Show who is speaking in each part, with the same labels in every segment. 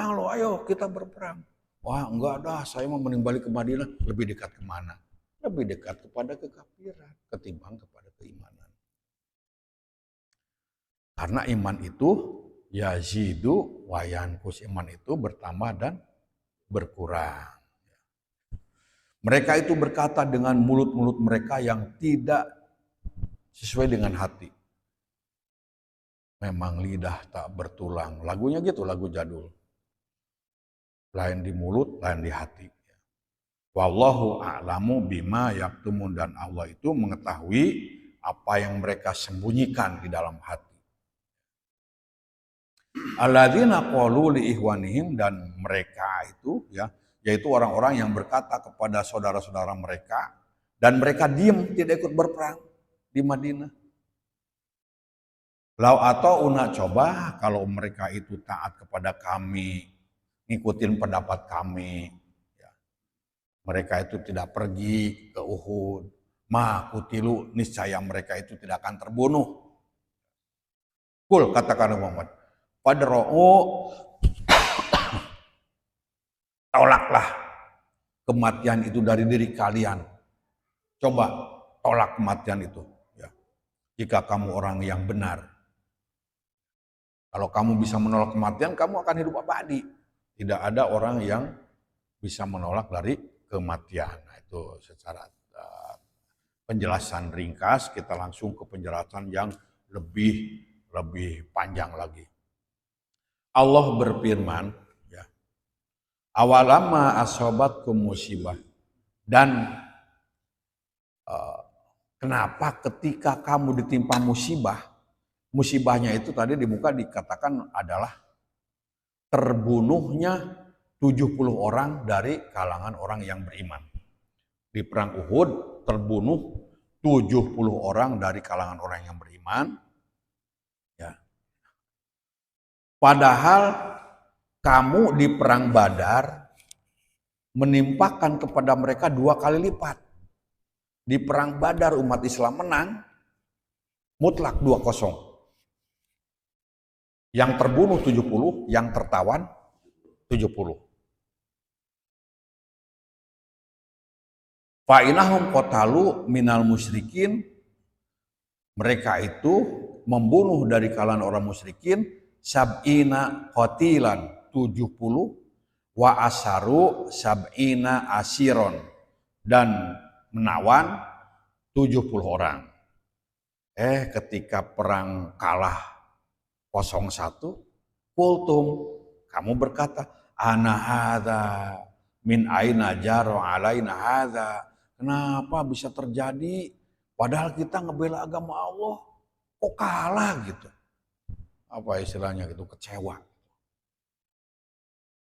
Speaker 1: berperang loh, ayo kita berperang. Wah enggak dah, saya mau mending balik ke Madinah. Lebih dekat kemana? Lebih dekat kepada kekafiran ketimbang kepada keimanan. Karena iman itu yazidu wa yanqus, iman itu bertambah dan berkurang. Mereka itu berkata dengan mulut-mulut mereka yang tidak sesuai dengan hati. Memang lidah tak bertulang. Lagunya gitu, lagu jadul. Lain di mulut, lain di hati. Wallahu a'lamu bima yaktumun, dan Allah itu mengetahui apa yang mereka sembunyikan di dalam hati. Alladzina qalu li ikhwanihim, dan mereka itu ya, yaitu orang-orang yang berkata kepada saudara-saudara mereka, dan mereka diam tidak ikut berperang di Madinah. Lau atau una, coba kalau mereka itu taat kepada kami, ngikutin pendapat kami, ya. Mereka itu tidak pergi ke Uhud, ma kutilu, niscaya mereka itu tidak akan terbunuh. Kul, katakan Muhammad, Fadra'u, tolaklah kematian itu dari diri kalian. Coba tolak kematian itu. Ya. Jika kamu orang yang benar. Kalau kamu bisa menolak kematian, kamu akan hidup abadi. Tidak ada orang yang bisa menolak dari kematian. Nah, itu secara penjelasan ringkas, kita langsung ke penjelasan yang lebih panjang lagi. Allah berfirman, ya, awalama asobatkum musibah, dan kenapa ketika kamu ditimpa musibah, musibahnya itu tadi di muka dikatakan adalah terbunuhnya 70 orang dari kalangan orang yang beriman. Di perang Uhud terbunuh 70 orang dari kalangan orang yang beriman. Ya. Padahal kamu di perang Badar menimpakan kepada mereka 2 kali lipat. Di perang Badar umat Islam menang mutlak 2-0. Yang terbunuh 70, yang tertawan 70. Fa'inahum qatalu minal musyrikin, mereka itu membunuh dari kalangan orang musyrikin sab'ina qatilan, 70, wa asaru sab'ina asiron, dan menawan 70 orang. Ketika perang kalah 01, kultum, kamu berkata, ana hadza min aina jaro alaina hadza. Kenapa bisa terjadi? Padahal kita ngebela agama Allah, kok kalah gitu? Apa istilahnya gitu, kecewa.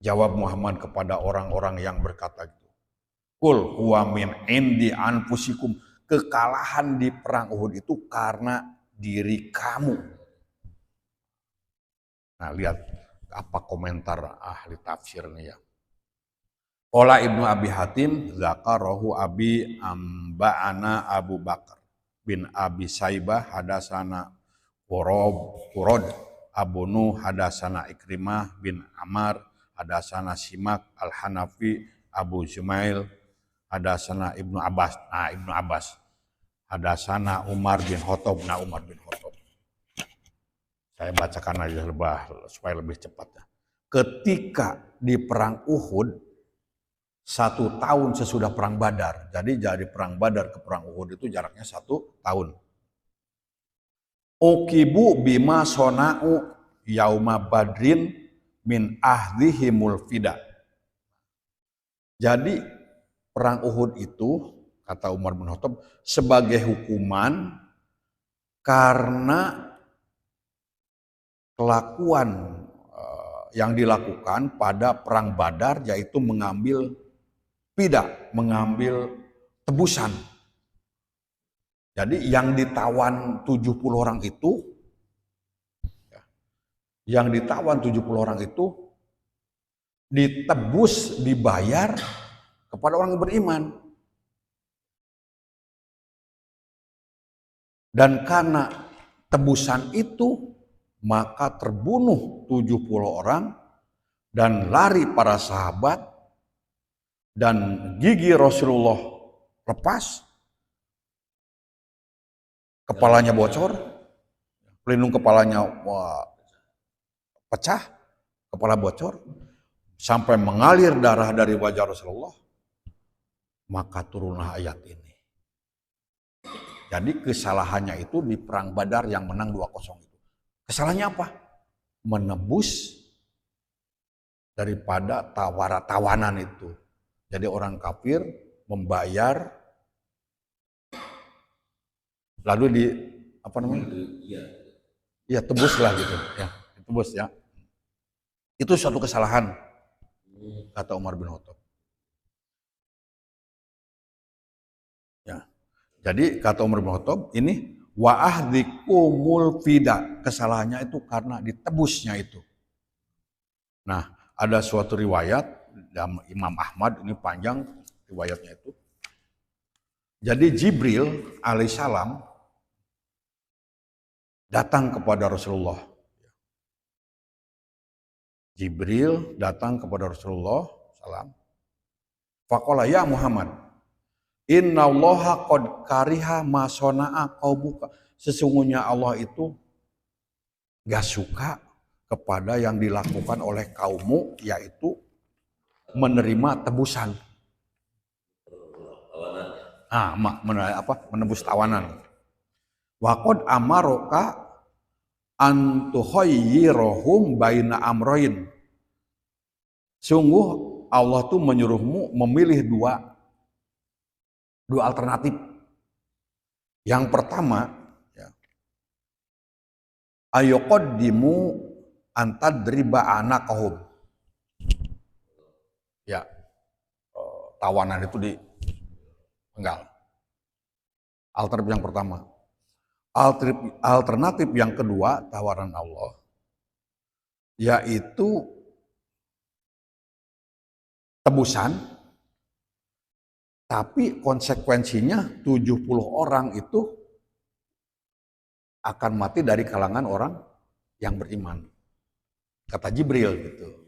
Speaker 1: Jawab Muhammad kepada orang-orang yang berkata gitu. Kul huwa min indi anfusikum. Kekalahan di perang Uhud itu karena diri kamu. Nah, lihat apa komentar ahli tafsir nih ya. Qala Ibnu Abi Hatim zakarahu Abi amba'ana Abu Bakar bin Abi Saibah hadasana Qurod Abu Nuh hadasana Ikrimah bin Ammar hadasana Simak Al-Hanafi Abu Zumail hadasana Ibnu Abbas. Nah, Ibnu Abbas hadasana Umar bin Khattab. Nah, Umar bin Khattab. Saya bacakan aja supaya lebih cepat. Ketika di perang Uhud 1 tahun sesudah perang Badar. Jadi dari perang Badar ke perang Uhud itu jaraknya 1 tahun. Uqibu bima sona'u yauma badrin min ahdihimul fida. Jadi perang Uhud itu, kata Umar bin Khattab, sebagai hukuman karena kelakuan yang dilakukan pada perang Badar, yaitu mengambil tebusan. Jadi yang ditawan 70 orang itu, ditebus, dibayar kepada orang yang beriman. Dan karena tebusan itu, maka terbunuh 70 orang dan lari para sahabat, dan gigi Rasulullah lepas, kepalanya bocor, pelindung kepalanya pecah, kepala bocor, sampai mengalir darah dari wajah Rasulullah, maka turunlah ayat ini. Jadi kesalahannya itu di perang Badar yang menang 2-0 itu. Kesalahannya apa? Menebus daripada tawanan itu. Jadi orang kafir membayar, lalu di apa namanya? Ya tebuslah gitu, ya tebus ya. Itu suatu kesalahan, kata Umar bin Khattab. Ya, jadi kata Umar bin Khattab ini wa ahdikumul fida, kesalahannya itu karena ditebusnya itu. Nah, ada suatu riwayat Imam Ahmad, ini panjang riwayatnya itu. Jadi Jibril alaihissalam datang kepada Rasulullah. Jibril datang kepada Rasulullah salam. Faqala ya Muhammad, innallaha qad kariha ma sana'a qaumuka. Sesungguhnya Allah itu gak suka kepada yang dilakukan oleh kaummu, yaitu menerima tebusan. Menebus tawanan. Wa qad amaroka an tuhayyirahum baina amroin. Sungguh Allah tuh menyuruhmu memilih dua alternatif. Yang pertama, ya, ayuqaddimu antadriba anaqahum. Ya, tawanan itu dipenggal. Alternatif yang pertama. Alternatif yang kedua, tawaran Allah, yaitu tebusan, tapi konsekuensinya 70 orang itu akan mati dari kalangan orang yang beriman. Kata Jibril gitu.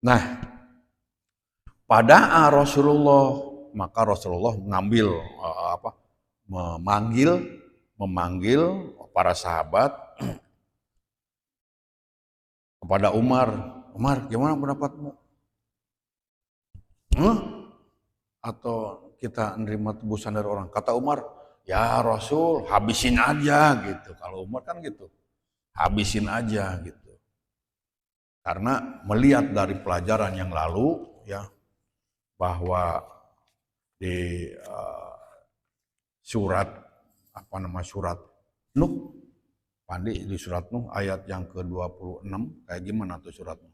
Speaker 1: Nah, pada Rasulullah, maka Rasulullah memanggil para sahabat kepada Umar, gimana pendapatmu? Atau kita nerima tebusan dari orang? Kata Umar, ya Rasul, habisin aja gitu. Kalau Umar kan gitu, habisin aja gitu. Karena melihat dari pelajaran yang lalu, ya, bahwa di surat Nuh, Pandi, di surat Nuh ayat yang ke-26, kayak gimana tuh surat Nuh?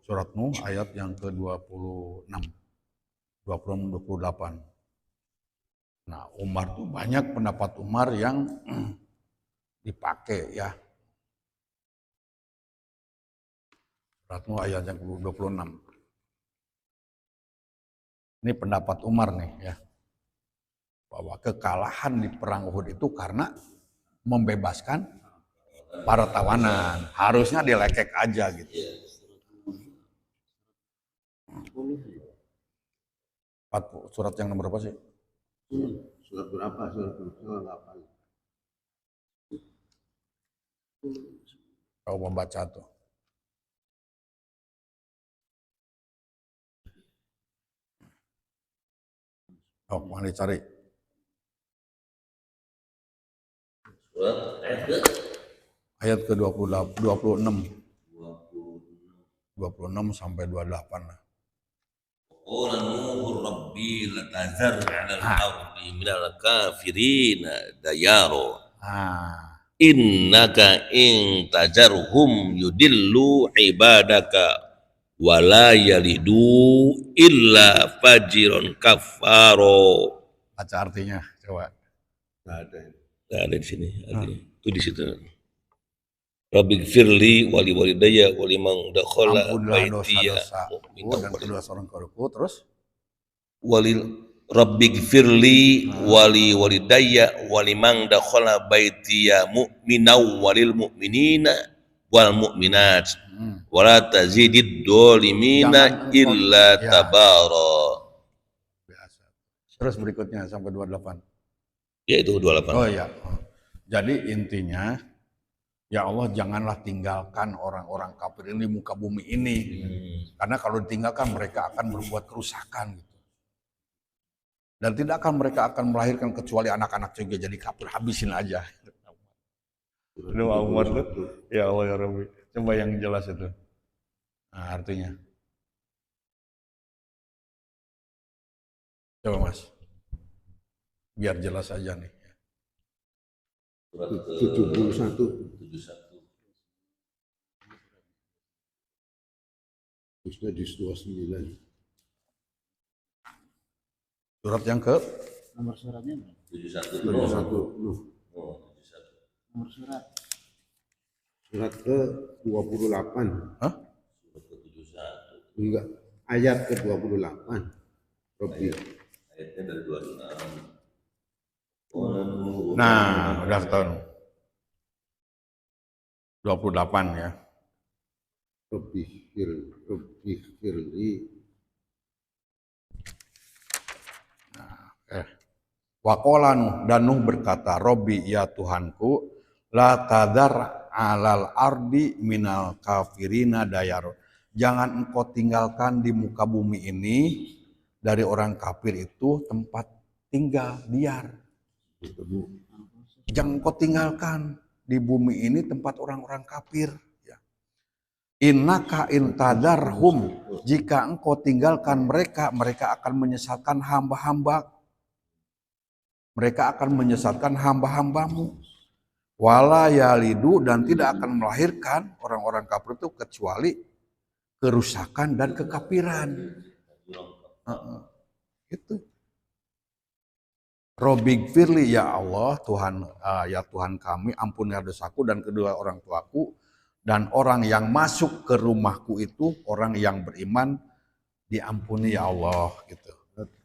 Speaker 1: Surat Nuh ayat yang ke-26, 26-28. Nah, Umar tuh banyak pendapat Umar yang dipakai ya. Surat Nuh ayat yang ke-26. Ini pendapat Umar nih ya. Bahwa kekalahan di perang Uhud itu karena membebaskan para tawanan. Harusnya dilekek aja gitu. Surat yang nomor berapa sih?
Speaker 2: Surat berapa? Surat apa?
Speaker 1: Kau membaca tuh. Oh, mana dicari? Ayat ke-26 sampai 28 lah.
Speaker 2: Qala Nuh Rabbi la tazar 'ala al-ardi minal kafirina dayaro. Innaka in tajarhum yudillu ibadaka wa la yalidu illa fajiron kafaro.
Speaker 1: Baca artinya, coba.
Speaker 2: Ada di sini artinya. Itu di situ. Rabbighfirli wali walidayya wa liman dakhala baitiya
Speaker 1: dan kedua seorang keluargaku, terus
Speaker 2: Rabbighfirli wali walidayya wa liman dakhala baitiya mu'minaw walil mu'minina wal mu'minat
Speaker 1: Hmm.
Speaker 2: wala tazidid dolimina
Speaker 1: Jangan
Speaker 2: illa
Speaker 1: ya,
Speaker 2: tabara.
Speaker 1: biasa. Terus berikutnya sampai 28.
Speaker 2: Ya itu 28.
Speaker 1: Oh iya. Jadi intinya, ya Allah janganlah tinggalkan orang-orang kafir ini di muka bumi ini. Karena kalau ditinggalkan mereka akan berbuat kerusakan gitu. Dan tidak akan mereka akan melahirkan kecuali anak-anak juga jadi kafir, habisin aja. Doa Umar tuh, ya Allah ya Rabbi. Coba yang jelas itu. Nah, artinya. Coba Mas. Biar jelas aja nih.
Speaker 3: 71. Terusnya di 29.
Speaker 1: Surat yang ke
Speaker 4: Nomor suratnya berapa?
Speaker 2: 71.
Speaker 3: 71.
Speaker 2: Oh, 71.
Speaker 4: Nomor surat.
Speaker 3: Surat ke 28.
Speaker 1: Hah?
Speaker 2: Surat ke 71.
Speaker 3: Enggak. Ayat ke 28. Robi.
Speaker 2: Ayatnya dari 26.
Speaker 1: Nah, udah tahun 28 ya.
Speaker 3: Robi firli.
Speaker 1: Waqala Nuh, dan Nuh berkata, Robbi ya Tuhanku, la tadar alal ardi minal kafirina dayar. Jangan engkau tinggalkan di muka bumi ini dari orang kafir itu tempat tinggal diar. Jangan engkau tinggalkan di bumi ini tempat orang-orang kafir. Ya. Innaka intadarhum, jika engkau tinggalkan mereka, mereka akan menyesatkan hamba-hamba. Mereka akan menyesatkan hamba-hambamu. Wala yalidu, dan tidak akan melahirkan orang-orang kafir itu kecuali kerusakan dan kekafiran. Itu. Robik firli ya Allah, Tuhan ya Tuhan kami, ampunilah dosaku dan kedua orang tuaku, dan orang yang masuk ke rumahku itu orang yang beriman, diampuni ya Allah gitu.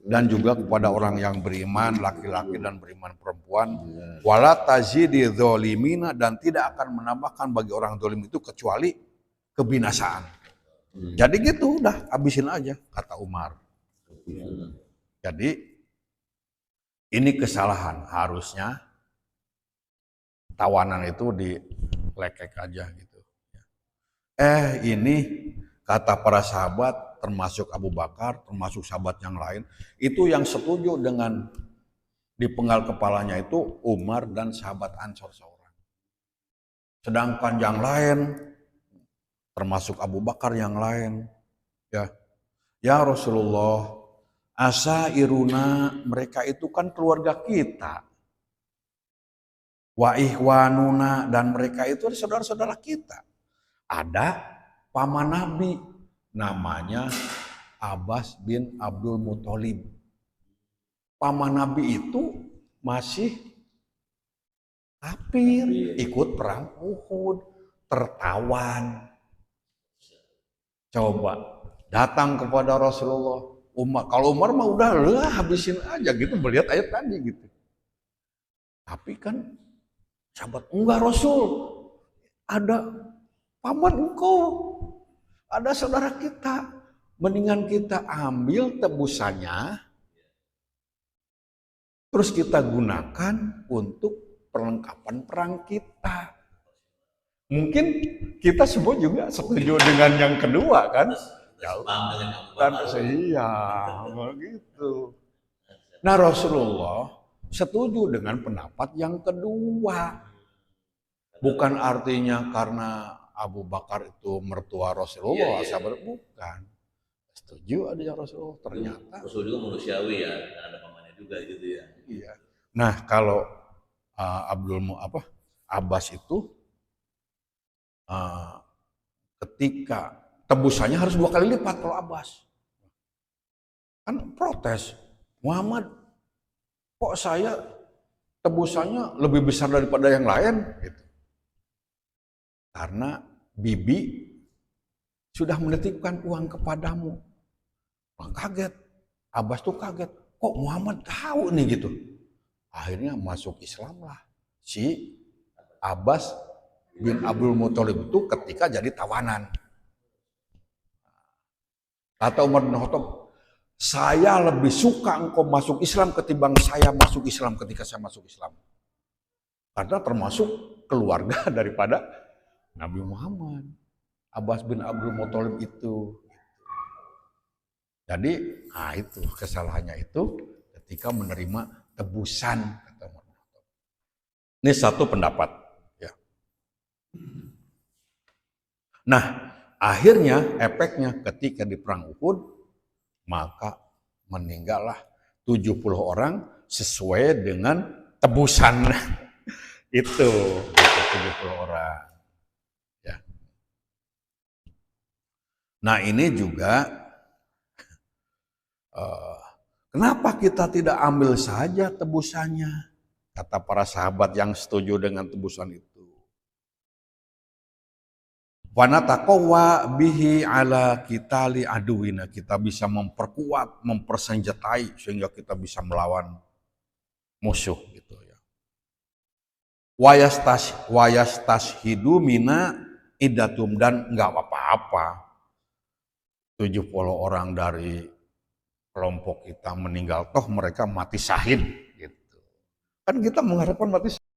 Speaker 1: Dan juga kepada orang yang beriman laki-laki dan beriman perempuan, wala tazidi dzolimina, dan tidak akan menambahkan bagi orang zalim itu kecuali kebinasaan. Jadi gitu udah habisin aja kata Umar. Jadi ini kesalahan, harusnya tawanan itu dilekek aja gitu. Ini kata para sahabat, termasuk Abu Bakar, termasuk sahabat yang lain, itu yang setuju dengan dipenggal kepalanya itu Umar dan sahabat Ansor seorang. Sedangkan yang lain, termasuk Abu Bakar yang lain, ya Rasulullah, asairuna, mereka itu kan keluarga kita. Wa ihwanuna, dan mereka itu saudara-saudara kita. Ada paman Nabi, namanya Abbas bin Abdul Muthalib. Paman Nabi itu masih kafir, ikut perang Uhud, tertawan. Coba datang kepada Rasulullah. Kalau Umar mah udah habisin aja gitu, melihat ayat tadi gitu. Tapi kan sahabat, enggak Rasul, ada paman engkau, ada saudara kita, mendingan kita ambil tebusannya, terus kita gunakan untuk perlengkapan perang kita. Mungkin kita semua juga setuju dengan yang kedua kan? Kan iya, begitu. Nah Rasulullah setuju dengan pendapat yang kedua. Bukan artinya karena Abu Bakar itu mertua Rasulullah, sahabat, bukan. Setuju ada yang Rasulullah, ternyata.
Speaker 2: Rasul juga manusiawi ya, ada pamannya juga gitu ya.
Speaker 1: Iya. Nah kalau Abbas itu ketika tebusannya harus 2 kali lipat kalau Abbas. Kan protes, Muhammad kok saya tebusannya lebih besar daripada yang lain? Gitu. Karena bibi sudah menitipkan uang kepadamu. Kaget, Abbas tuh kaget, kok Muhammad tahu nih gitu. Akhirnya masuk Islam lah si Abbas bin Abdul Muthalib itu ketika jadi tawanan. Kata Umar bin Khattab, saya lebih suka engkau masuk Islam ketimbang saya masuk Islam ketika saya masuk Islam. Karena termasuk keluarga daripada Nabi Muhammad. Abbas bin Abdul Muthalib itu. Jadi, itu kesalahannya itu ketika menerima tebusan. Ini satu pendapat. Ya. Nah, akhirnya efeknya ketika di perang Uhud, maka meninggallah 70 orang sesuai dengan tebusan itu 70 orang. Ya. Nah, ini juga kenapa kita tidak ambil saja tebusannya? Kata para sahabat yang setuju dengan tebusan itu. Wanataqawwa bihi ala qitali aduwina. Kita bisa memperkuat, mempersenjatai sehingga kita bisa melawan musuh gitu ya. Wayastashidu mina idatum, dan enggak apa-apa 70 orang dari kelompok kita meninggal, toh mereka mati syahid gitu. Kan kita mengharapkan mati syahid.